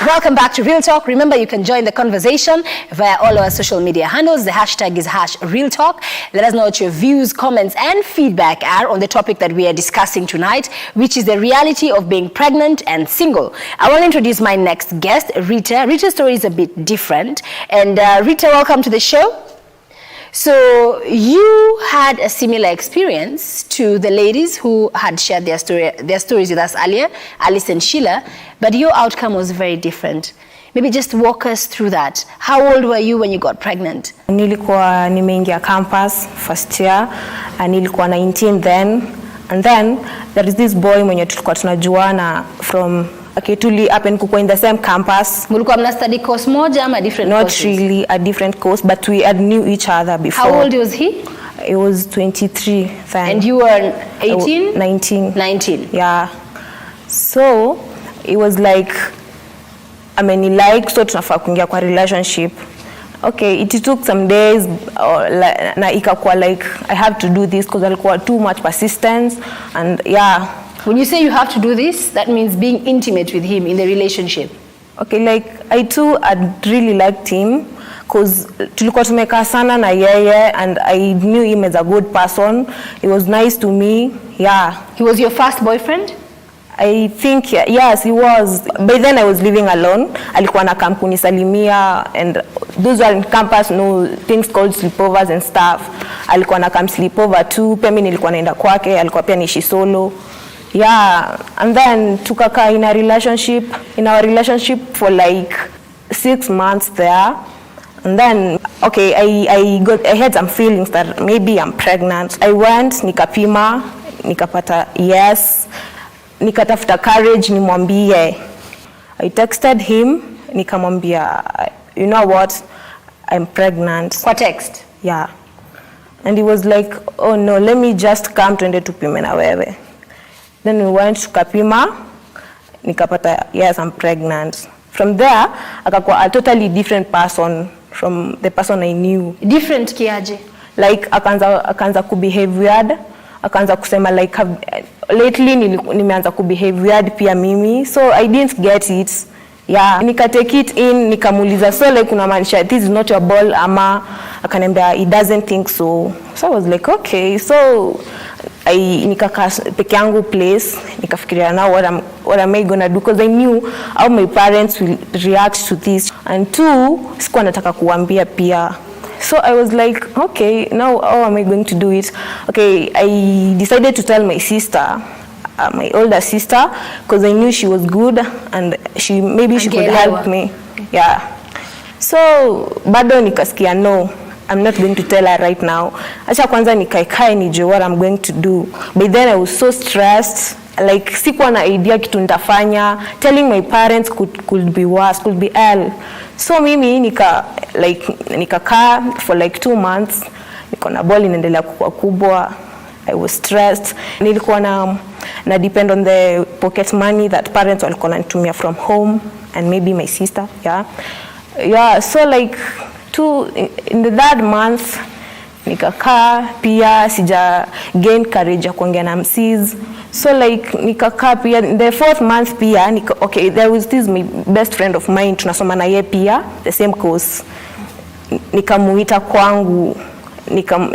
Welcome back to Real Talk. Remember, you can join the conversation via all our social media handles. The hashtag is #RealTalk. Let us know what your views, comments, and feedback are on the topic that we are discussing tonight, which is the reality of being pregnant and single. I want to introduce my next guest, Rita. Rita's story is a bit different. And Rita, welcome to the show. So you had a similar experience to the ladies who had shared their stories with us earlier, Alice and Sheila, but your outcome was very different. Maybe just walk us through that. How old were you when you got pregnant? Nilikuwa nimeingia campus first year, and nilikuwa 19 then. And then there is this boy mwenye tulikuwa tunajuana from tuli happen kukuwa in the same campus. Mulikuwa mna study course moja ama different courses? Not really a different course, but we had knew each other before. How old was he? He was 23 then. And you were 18? 19. 19. Yeah. So it was like, I mean, like, so tunafaa kuingia kwa relationship. Okay, it took some days, na ikakuwa like, I have to do this because alikuwa too much persistence, and yeah. When you say you have to do this, that means being intimate with him in the relationship. Okay, like, I too had really liked him because tulikuwa tumekaa sana na yeye, and I knew him as a good person. He was nice to me, yeah. He was your first boyfriend? I think, yes, he was. By then I was living alone. Alikuwa na kampuni salimia, and those were in campus, things called sleepovers and stuff. Alikuwa na kam sleepover too. Pia mimi nilikuwa naenda kwake, alikuwa pia niishi solo. Yeah, and then tukakaa in our relationship for like 6 months there. And then, okay, I had some feelings that maybe I'm pregnant. I went, nikapima, nikapata yes. Nikatafuta courage nimwambie. I texted him, nikamwambia, you know what, I'm pregnant. Kwa text? Yeah. And he was like, oh no, let me just come tuende tupime na wewe. Then we went tukapima, nikapata, yes, I'm pregnant. From there, akakuwa a totally different person from the person I knew. Different kiaje? Like, akaanza kubehave weird. Akaanza kusema like, lately nimeanza kubehave weird pia mimi. So I didn't get it. Yeah. Nika take it in, nikamuuliza, so like unamaanisha this is not your ball ama? Akaniambia he doesn't think so. So I was like, okay. So nikakaa peke yangu place, nikafikiria now what am I gonna do, because I knew how my parents will react to this, and two, sikuwa nataka kuambia pia. So I was like, okay, now how am I going to do it? Okay, I decided to tell my sister, my older sister, because I knew she was good and maybe she could help me. Yeah. So bado nikasikia, no, I'm not going to tell her right now. Acha kwanza nikaikae nijue what I'm going to do. But then I was so stressed. Like, sikuwa na idea kitu nitafanya. Telling my parents could be worse, could be hell. So mimi nikakaa for like 2 months. Niko na ball inaendelea kukua kubwa. I was stressed. Nilikuwa na depend on the pocket money that parents walikuwa wananitumia from home, and maybe my sister, yeah. Yeah, so like in the third month nikakaa pia sija gain courage ya kuongea na msis. So like nikakaa pia in the 4th month pia okay, there was this my best friend of mine, tunasoma na yeye pia the same course. Nikamuita kwangu,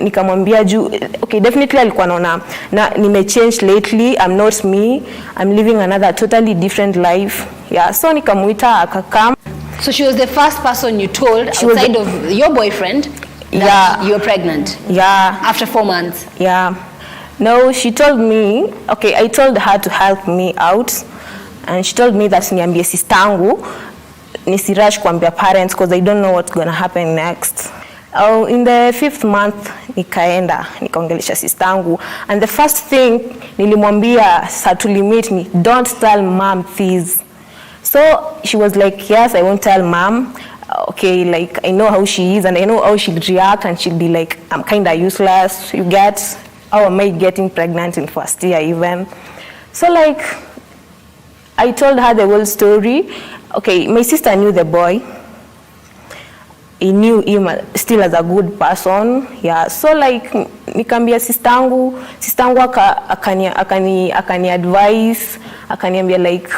nikamwambia juu okay, definitely alikuwa anaona na nimechange lately, I'm not me, I'm living another totally different life. Yeah, so nikamuita akakam. So she was the first person you told outside of your boyfriend that you're pregnant? Yeah. After 4 months? Yeah. No, she told me, okay, I told her to help me out, and she told me that niambie sistangu, nisirush kuambia parents because I don't know what's going to happen next. In the 5th month, nikaongelesha sistangu, and the first thing nilimwambia tulimit me, don't tell mom this. So she was like, yes, I won't tell mom. Okay, like, I know how she is, and I know how she'll react, and she'll be like, I'm kind of useless, you get, how am I getting pregnant in 1st year even? So like, I told her the whole story. Okay, my sister knew the boy. He knew him still as a good person. Yeah, so like, nikambia sistangu akani advise, akaniambia like,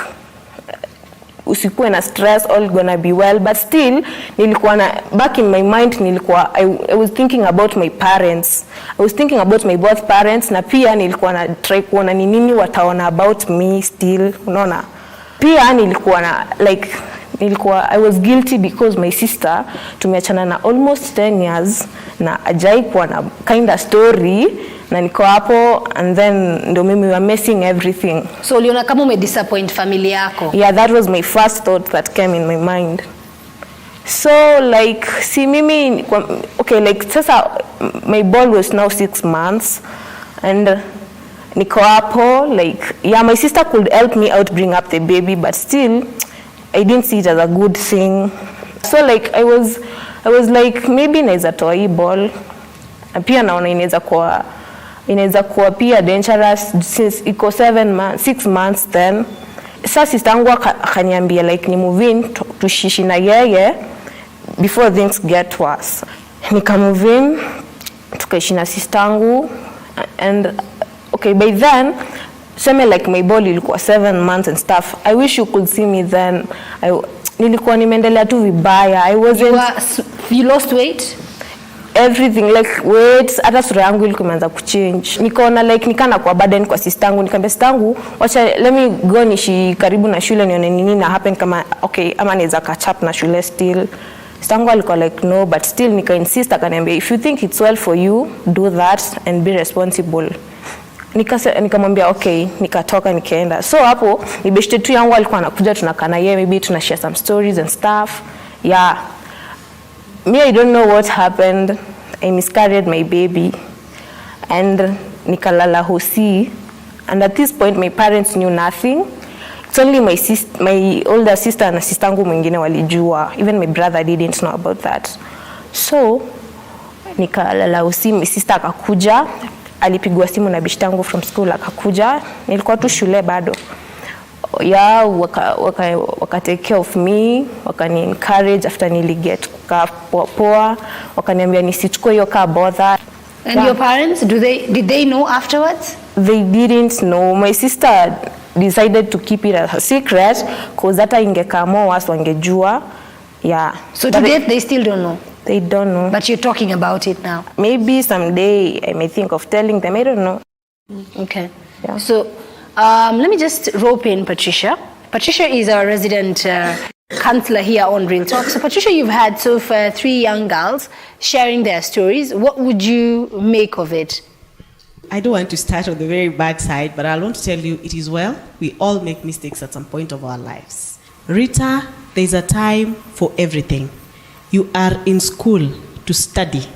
usikuwe na stress, all gonna be well. But still nilikuwa na back in my mind nilikuwa I was thinking about my parents. I was thinking about my both parents, na pia nilikuwa na try kuona ni nini wataona about me still, unaona. Pia nilikuwa na like I was guilty because my sister tumeachana na almost 10 years na ajai kuwa na kind of story na niko hapo, and then ndo mimi were messing everything. So uliona kama umedisappoint family yako? Yeah, that was my first thought that came in my mind. So like si mimi okay, like sasa my ball was now 6 months and niko hapo, like yeah, my sister could help me out bring up the baby, but still I didn't see it as a good thing. So like I was like maybe naweza toa hii ball, na pia naona inaweza kuwa pia dangerous since iko 6 months. Then sasa sister yangu akaniambia like ni move in tushishi na yeye before things get worse. Nika move in tukaishi na sister yangu, and okay, by then sema like my body ilikuwa 7 months and stuff. I wish you could see me then. Nilikuwa nimeendelea tu vibaya. You lost weight? Everything, like weight, hata sura yangu ilikuwa imeanza kuchange. Nikaona like nikana kwa burden kwa sister yangu, nikamwambia sister yangu wacha let me go nishi karibu na shule nione nini na happen, kama okay ama naweza catch up na shule still. Sister yangu alikuwa like no, but still nika insist, akaniambia if you think it's well for you do that and be responsible. Nikamwambia okay, nikatoka nikaenda. So hapo ni beshte tu yangu alikuwa anakuja, tunakana yeye, maybe tuna share some stories and stuff. Yeah, me I don't know what happened. I miscarried my baby and nikalala hosi, and at this point my parents knew nothing. It's only my older sister na sister yangu mwingine walijua. Even my brother didn't know about that. So nikalala hosi, my sister akakuja, alipigwa simu na bishta yangu from school akakuja, nilikuwa tu shule bado. Yeah, waka take care of me, wakani encourage after niliget kukaa poa, wakaniambia nisichukue hiyo kaa bother. And yeah. Your parents, did they know afterwards? They didn't know. My sister decided to keep it a secret because hata ingekaa more worse wangejua. Yeah. So today they still don't know? They don't know. But you're talking about it now? Maybe someday I may think of telling them. I don't know. Okay. Yeah. So let me just rope in Patricia. Patricia is our resident counselor here on Real Talk. So Patricia, you've had so far 3 young girls sharing their stories. What would you make of it? I don't want to start on the very bad side, but I want to tell you it is well. We all make mistakes at some point of our lives. Rita, there's a time for everything. You are in school to study.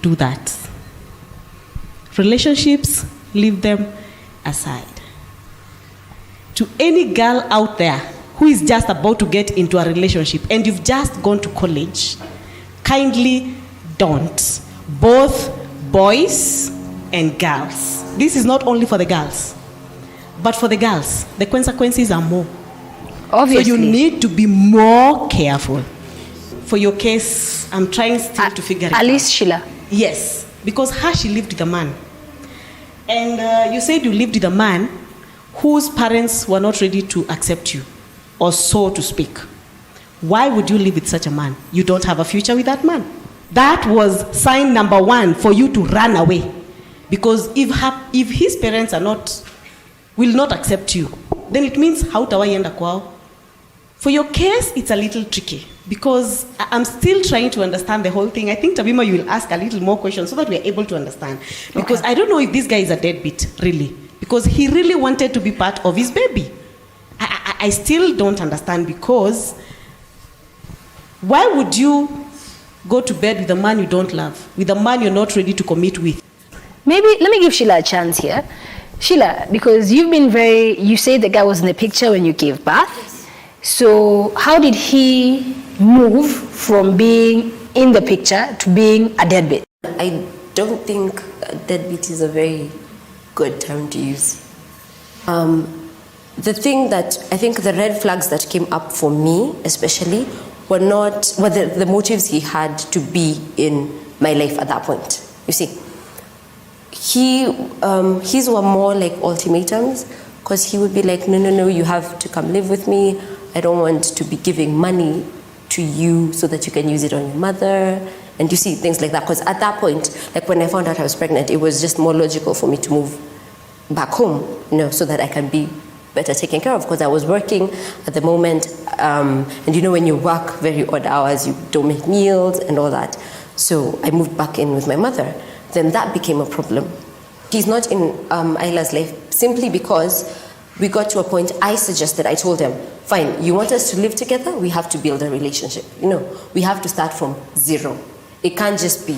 Do that. Relationships, leave them aside. To any girl out there who is just about to get into a relationship and you've just gone to college, kindly don't. Both boys and girls. This is not only for the girls, but for the girls, the consequences are more. Obviously. So you need to be more careful. For your case, I'm trying still to figure it out. Alice Sheila. Yes, because she lived with a man. And you said you lived with a man whose parents were not ready to accept you, or so to speak. Why would you live with such a man? You don't have a future with that man. That was sign number 1 for you to run away. Because if his parents will not accept you, then it means hautawaienda kwao. For your case, it's a little tricky because I'm still trying to understand the whole thing. I think Tabima, you will ask a little more questions so that we are able to understand. Because I don't know if this guy is a deadbeat, really. Because he really wanted to be part of his baby. I still don't understand, because why would you go to bed with a man you don't love, with a man you're not ready to commit with? Maybe, let me give Sheila a chance here. Sheila, because you say the guy was in the picture when you gave birth. So how did he move from being in the picture to being a deadbeat? I don't think deadbeat is a very good term to use. The thing that I think the red flags that came up for me especially were the motives he had to be in my life at that point. You see, his were more like ultimatums, because he would be like, no, you have to come live with me. I don't want to be giving money to you so that you can use it on your mother. And you see, things like that. Because at that point, like when I found out I was pregnant, it was just more logical for me to move back home, so that I can be better taken care of, because I was working at the moment. And when you work very odd hours, you don't make meals and all that. So I moved back in with my mother. Then that became a problem. He's not in Isla's life simply because we got to a point I told him, fine, you want us to live together? We have to build a relationship. We have to start from zero. It can't just be,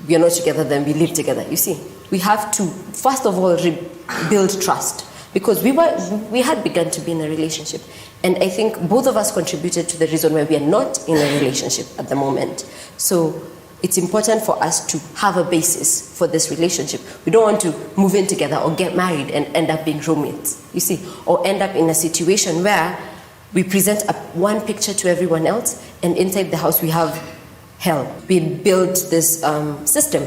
we are not together, then we live together. You see, we have to, first of all, build trust. Because we had begun to be in a relationship. And I think both of us contributed to the reason why we are not in a relationship at the moment. So it's important for us to have a basis for this relationship. We don't want to move in together or get married and end up being roommates, you see, or end up in a situation where we present one picture to everyone else, and inside the house we have hell. We built this system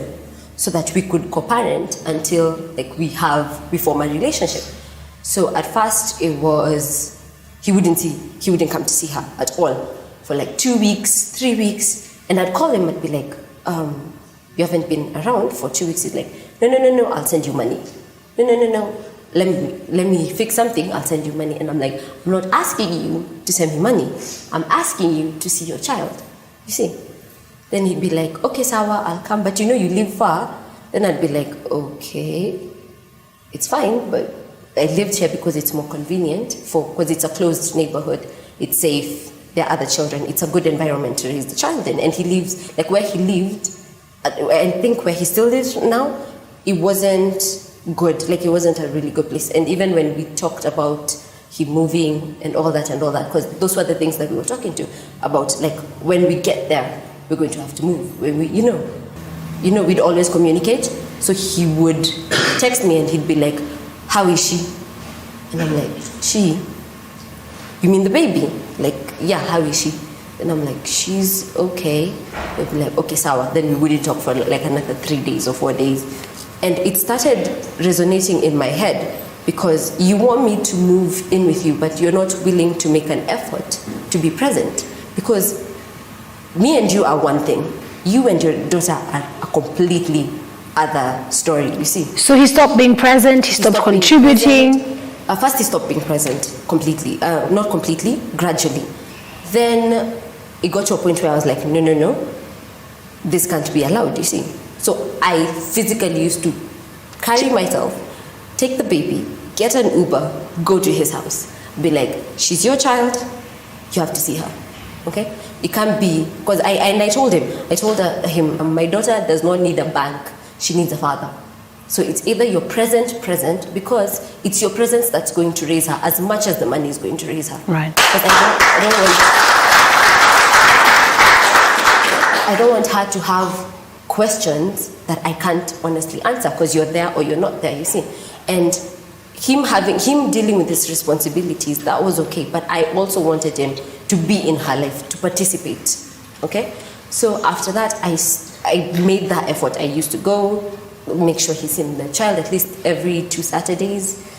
so that we could co-parent until we form a relationship. So at first it was, he wouldn't come to see her at all for like 2 weeks, 3 weeks. And I'd call him and be like, you haven't been around for 2 weeks. He's like, no, I'll send you money. No. Let me fix something, I'll send you money. And I'm like, I'm not asking you to send me money. I'm asking you to see your child. You see? Then he'd be like, okay, Sawa, I'll come, but you live far. Then I'd be like, okay, it's fine, but I lived here because it's more convenient, because it's a closed neighborhood, it's safe, there are other children, it's a good environment to raise the child in. And he lives, like where he lived, I think where he still lives now, it wasn't good, like it wasn't a really good place. And even when we talked about him moving and all that, because those were the things that we were talking to about, like when we get there, we're going to have to move. When we'd always communicate. So he would text me and he'd be like, how is she? And I'm like, she? You mean the baby? Like, yeah, how is she? And I'm like, she's okay. They'd be like, okay, sawa. Then we wouldn't talk for like another 3 days or 4 days. And it started resonating in my head, because you want me to move in with you, but you're not willing to make an effort to be present. Because me and you are one thing. You and your daughter are a completely other story, you see. So he stopped being present, he stopped contributing. First he stopped being present completely, not completely, gradually. Then it got to a point where I was like, no, this can't be allowed, you see. So I physically used to carry myself, take the baby, get an Uber, go to his house, be like, she's your child, you have to see her, okay? It can't be, because I told him, my daughter does not need a bank, she needs a father. So it's either you're present, because it's your presence that's going to raise her as much as the money is going to raise her. Right. Because I don't want her to have questions that I can't honestly answer, because you're there or you're not there, you see. And him dealing with his responsibilities, that was okay, but I also wanted him to be in her life, to participate, okay? So after that, I made that effort. I used to go, make sure he's in the child at least every 2 Saturdays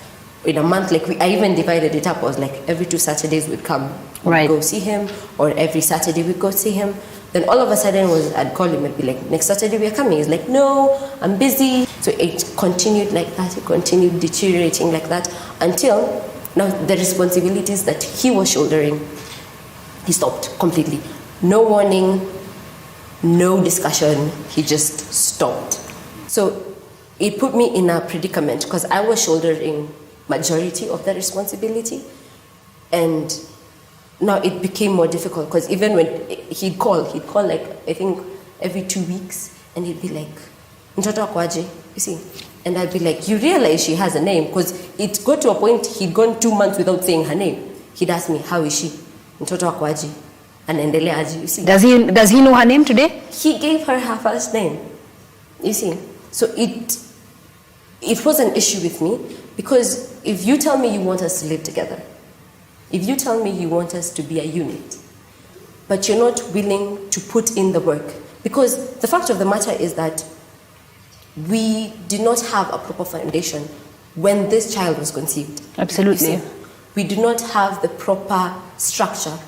in a month. Like I even divided it up. I was like, every 2 Saturdays we'd come, we'd go see him, or every Saturday we'd go see him. Then all of a sudden I'd call him and be like, next Saturday we're coming. He's like, no, I'm busy. So it continued like that. It continued deteriorating like that until now the responsibilities that he was shouldering, he stopped completely. No warning, no discussion, he just stopped. So it put me in a predicament, because I was shouldering majority of the responsibility, and now it became more difficult, because even when he'd call like, I think every 2 weeks, and he'd be like, mtoto akwaje, you see? And I'd be like, you realize she has a name? Because it got to a point, he'd gone 2 months without saying her name. He'd ask me, how is she? Mtoto akwaje? Anaendeleaje, you see? Does he know her name today? He gave her first name, you see? So it was an issue with me, because if you tell me you want us to live together, if you tell me you want us to be a unit, but you're not willing to put in the work, because the fact of the matter is that we did not have a proper foundation when this child was conceived. Absolutely. we do not have the proper structure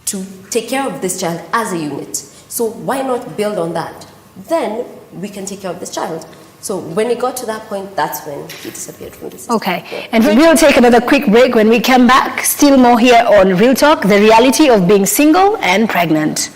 to take care of this child as a unit. So why not build on that? Then we can take care of this child. So when it got to that point, that's when he disappeared from the system. Okay, Yeah. and we'll take another quick break. When we come back, still more here on Real Talk, the reality of being single and pregnant.